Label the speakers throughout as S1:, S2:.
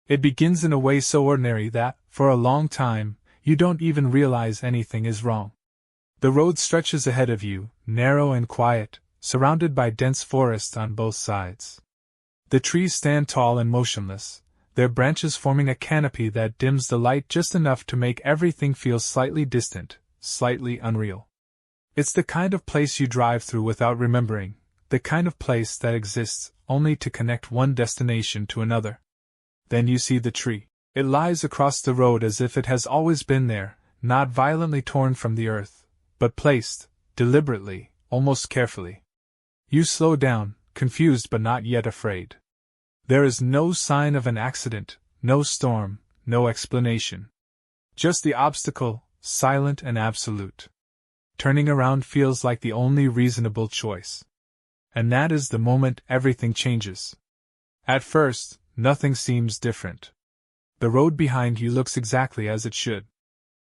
S1: It begins in a way so ordinary that, for a long time, you don't even realize anything is wrong. The road stretches ahead of you, narrow and quiet, surrounded by dense forest on both sides. The trees stand tall and motionless, their branches forming a canopy that dims the light just enough to make everything feel slightly distant, slightly unreal. It's the kind of place you drive through without remembering, the kind of place that exists only to connect one destination to another. Then you see the tree. It lies across the road as if it has always been there, not violently torn from the earth, but placed, deliberately, almost carefully. You slow down, confused but not yet afraid. There is no sign of an accident, no storm, no explanation. Just the obstacle, silent and absolute. Turning around feels like the only reasonable choice. And that is the moment everything changes. At first, nothing seems different. The road behind you looks exactly as it should.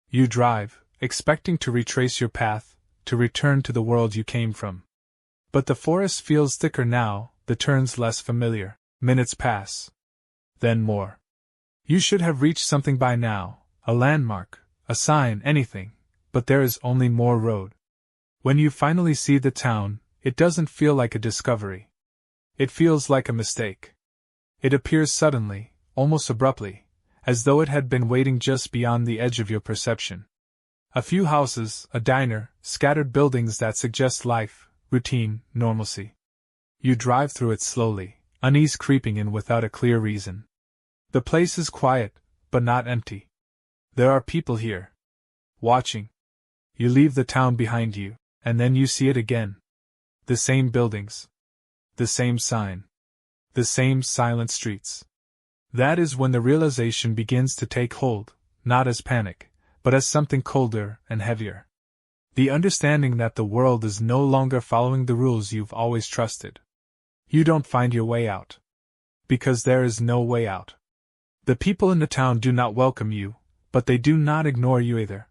S1: You drive, expecting to retrace your path, to return to the world you came from. But the forest feels thicker now, the turns less familiar. Minutes pass. Then more. You should have reached something by now, a landmark, a sign, anything, but there is only more road. When you finally see the town, it doesn't feel like a discovery. It feels like a mistake. It appears suddenly, almost abruptly, as though it had been waiting just beyond the edge of your perception. A few houses, a diner, scattered buildings that suggest life, routine, normalcy. You drive through it slowly, unease creeping in without a clear reason. The place is quiet, but not empty. There are people here. Watching. You leave the town behind you, and then you see it again. The same buildings. The same sign. The same silent streets. That is when the realization begins to take hold, not as panic, but as something colder and heavier. The understanding that the world is no longer following the rules you've always trusted. You don't find your way out. Because there is no way out. The people in the town do not welcome you, but they do not ignore you either.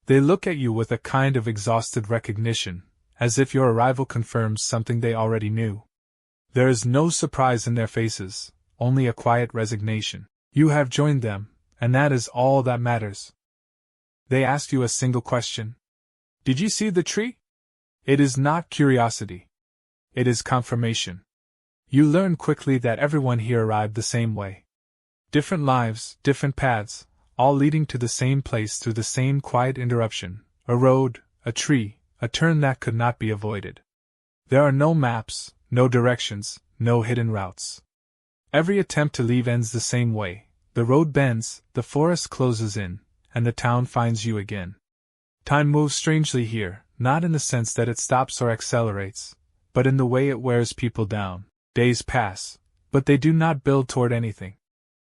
S1: They look at you with a kind of exhausted recognition, as if your arrival confirms something they already knew. There is no surprise in their faces, only a quiet resignation. You have joined them, and that is all that matters. They ask you a single question. Did you see the tree? It is not curiosity. It is confirmation. You learn quickly that everyone here arrived the same way. Different lives, different paths, all leading to the same place through the same quiet interruption, a road, a tree, a turn that could not be avoided. There are no maps, no directions, no hidden routes. Every attempt to leave ends the same way. The road bends, the forest closes in, and the town finds you again. Time moves strangely here, not in the sense that it stops or accelerates, but in the way it wears people down. Days pass, but they do not build toward anything.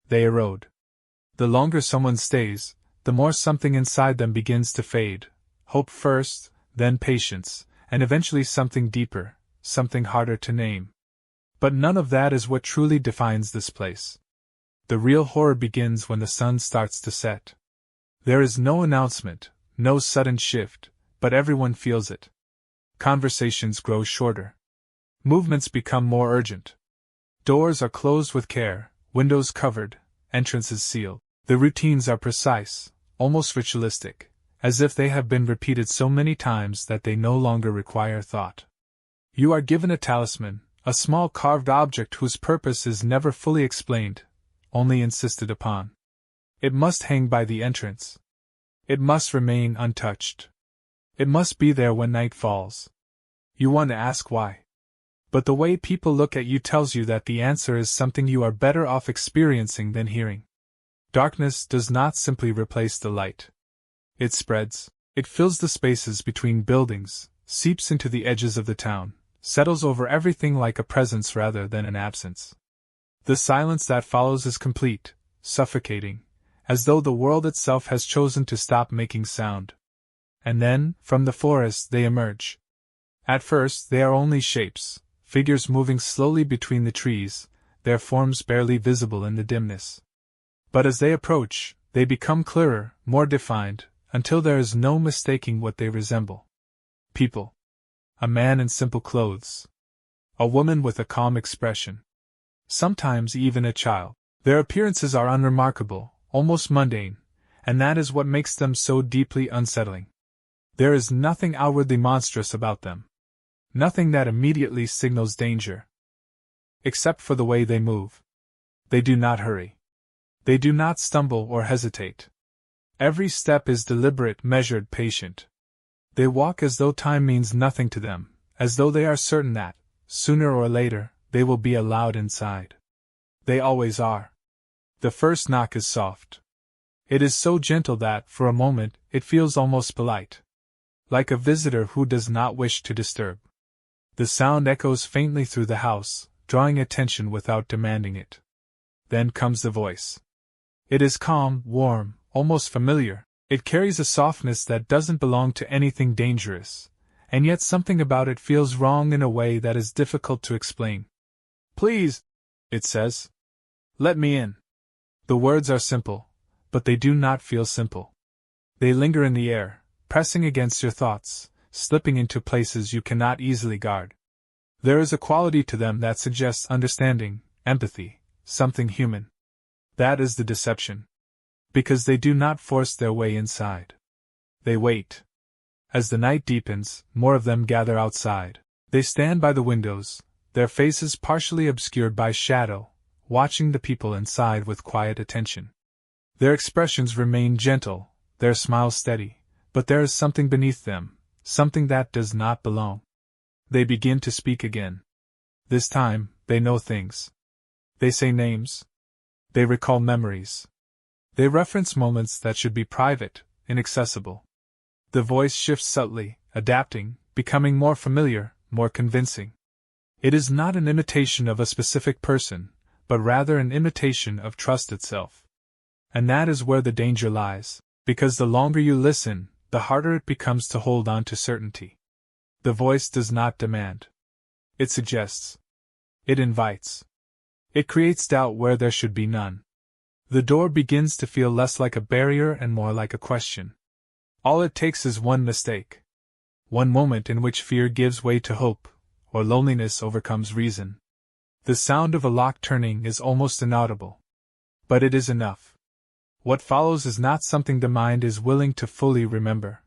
S1: They erode. The longer someone stays, the more something inside them begins to fade. Hope first, then patience, and eventually something deeper, something harder to name. But none of that is what truly defines this place. The real horror begins when the sun starts to set. There is no announcement, no sudden shift, but everyone feels it. Conversations grow shorter. Movements become more urgent. Doors are closed with care, windows covered, entrances sealed. The routines are precise, almost ritualistic, as if they have been repeated so many times that they no longer require thought. You are given a talisman, a small carved object whose purpose is never fully explained, only insisted upon. It must hang by the entrance. It must remain untouched. It must be there when night falls. You want to ask why. But the way people look at you tells you that the answer is something you are better off experiencing than hearing. Darkness does not simply replace the light. It spreads. It fills the spaces between buildings, seeps into the edges of the town, settles over everything like a presence rather than an absence. The silence that follows is complete, suffocating, as though the world itself has chosen to stop making sound. And then, from the forest they emerge. At first they are only shapes, figures moving slowly between the trees, their forms barely visible in the dimness. But as they approach, they become clearer, more defined, until there is no mistaking what they resemble. People. A man in simple clothes. A woman with a calm expression. Sometimes even a child. Their appearances are unremarkable, almost mundane, and that is what makes them so deeply unsettling. There is nothing outwardly monstrous about them. Nothing that immediately signals danger. Except for the way they move. They do not hurry. They do not stumble or hesitate. Every step is deliberate, measured, patient. They walk as though time means nothing to them, as though they are certain that, sooner or later, they will be allowed inside. They always are. The first knock is soft. It is so gentle that, for a moment, it feels almost polite. Like a visitor who does not wish to disturb. The sound echoes faintly through the house, drawing attention without demanding it. Then comes the voice. It is calm, warm, almost familiar. It carries a softness that doesn't belong to anything dangerous, and yet something about it feels wrong in a way that is difficult to explain. "Please," it says. "Let me in." The words are simple, but they do not feel simple. They linger in the air, pressing against your thoughts, slipping into places you cannot easily guard. There is a quality to them that suggests understanding, empathy, something human. That is the deception. Because they do not force their way inside. They wait. As the night deepens, more of them gather outside. They stand by the windows, their faces partially obscured by shadow, watching the people inside with quiet attention. Their expressions remain gentle, their smiles steady, but there is something beneath them, something that does not belong. They begin to speak again. This time, they know things. They say names. They recall memories. They reference moments that should be private, inaccessible. The voice shifts subtly, adapting, becoming more familiar, more convincing. It is not an imitation of a specific person, but rather an imitation of trust itself. And that is where the danger lies, because the longer you listen, the harder it becomes to hold on to certainty. The voice does not demand. It suggests. It invites. It creates doubt where there should be none. The door begins to feel less like a barrier and more like a question. All it takes is one mistake. One moment in which fear gives way to hope, or loneliness overcomes reason. The sound of a lock turning is almost inaudible. But it is enough. What follows is not something the mind is willing to fully remember.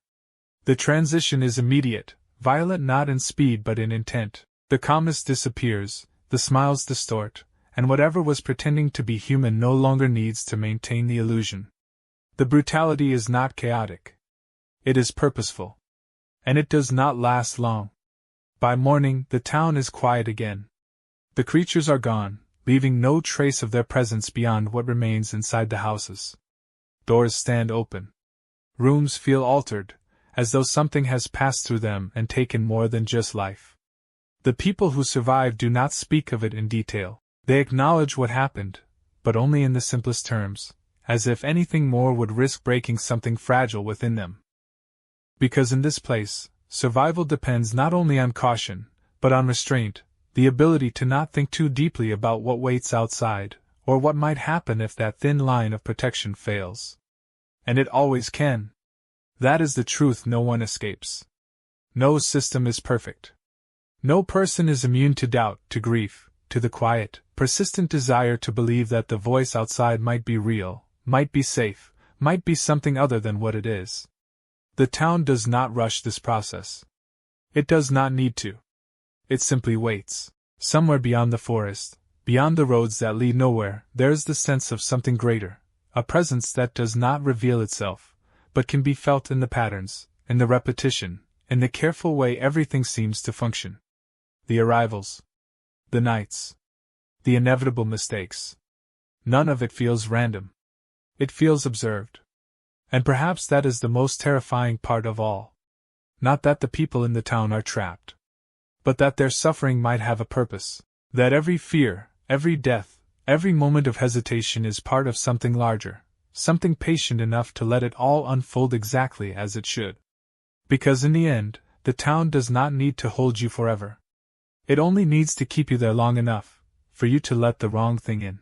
S1: The transition is immediate, violent not in speed but in intent. The calmness disappears, the smiles distort, and whatever was pretending to be human no longer needs to maintain the illusion. The brutality is not chaotic. It is purposeful. And it does not last long. By morning, the town is quiet again. The creatures are gone, leaving no trace of their presence beyond what remains inside the houses. Doors stand open. Rooms feel altered, as though something has passed through them and taken more than just life. The people who survive do not speak of it in detail. They acknowledge what happened, but only in the simplest terms, as if anything more would risk breaking something fragile within them. Because in this place, survival depends not only on caution, but on restraint, the ability to not think too deeply about what waits outside, or what might happen if that thin line of protection fails. And it always can. That is the truth no one escapes. No system is perfect. No person is immune to doubt, to grief, to the quiet, persistent desire to believe that the voice outside might be real, might be safe, might be something other than what it is. The town does not rush this process. It does not need to. It simply waits. Somewhere beyond the forest, beyond the roads that lead nowhere, there is the sense of something greater, a presence that does not reveal itself, but can be felt in the patterns, in the repetition, in the careful way everything seems to function. The arrivals. The nights. The inevitable mistakes. None of it feels random. It feels observed. And perhaps that is the most terrifying part of all. Not that the people in the town are trapped, but that their suffering might have a purpose. That every fear, every death, every moment of hesitation is part of something larger, something patient enough to let it all unfold exactly as it should. Because in the end, the town does not need to hold you forever. It only needs to keep you there long enough for you to let the wrong thing in.